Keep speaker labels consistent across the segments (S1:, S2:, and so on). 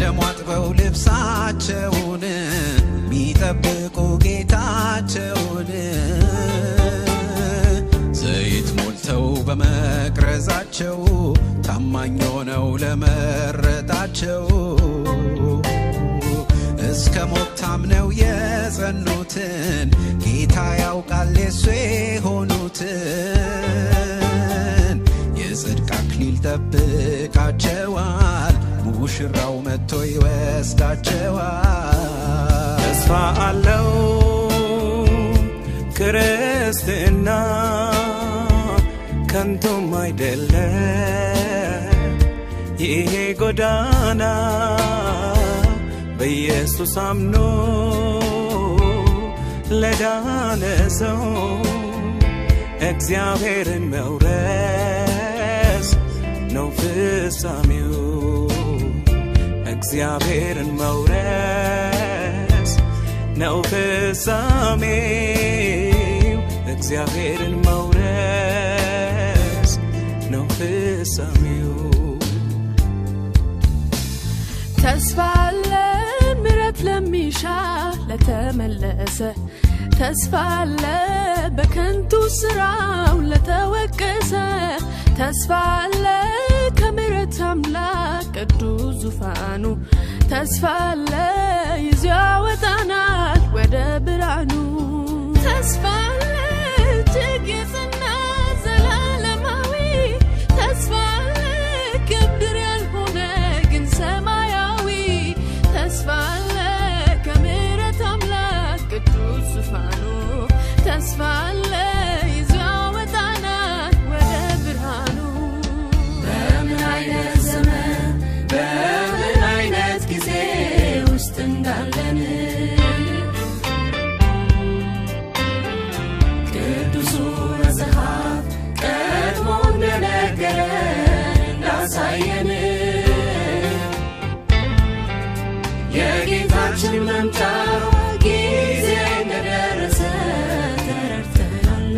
S1: በደሙ አጥበው ልብሳቸውን ሚጠብቁ ጌታቸውን ዘይት ሞልተው በመቅረዛቸው ታማኝ ሆነው ለመረጣቸው እስከ ሞት ታምነው የጸኑትን ጌታ ያውቃል የሱ የሆኑትን የጽድቅ አክሊል ጠብቃቸዋል ሙሽራው መጥቶ ይወስዳቸዋል
S2: ተስፋ አለው ክርስትና ከንቱም አይደለም ይሄ ጎዳና በኢየሱስ አምኖ ለዳነ ሰው እግዚአብሔርን መውረስ ነው ፍጻሜው እግዚአብሔርን መውረስ ነው ፍጻሜው እግዚአብሔርን መውረስ ነው ፍጻሜው
S3: ተስፋ አለ ምሕረት ለሚሻ ለተመለሰ ተስፋ አለ በከንቱ ስራው ለተወቀሰ ተስፋ አለ ከምሕረት አምላክ ቅዱስ ዙፋኑ ተስፋ አለ ይዘወጣናል ወደ ብርሃኑ ተስፋ አለ እጅግ የጸና ዘላለማዊ ተስፋ አለ ከምድር ያልሆነ ግን ሰማያዊ ተስፋ አለ ከምሕረት አምላክ ቅዱስ ዙፋኑ ተስፋ አለ ይዘወጣናል ወደ ብርሃኑ በምን አይነት ዘመን በምን አይነት ጊዜ ውስጥ እንዳለን ቅዱሱ መጽሐፍ ቀድሞ እንደነገረን እንዳሳየን የጌታችን መምጫ ጊዜ እንደደረሰ ተረድተናል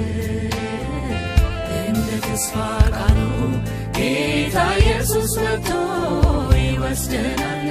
S3: እንደ ተስፋ ቃሉ ጌታ ኢየሱስ መጥቶ ይወስደናል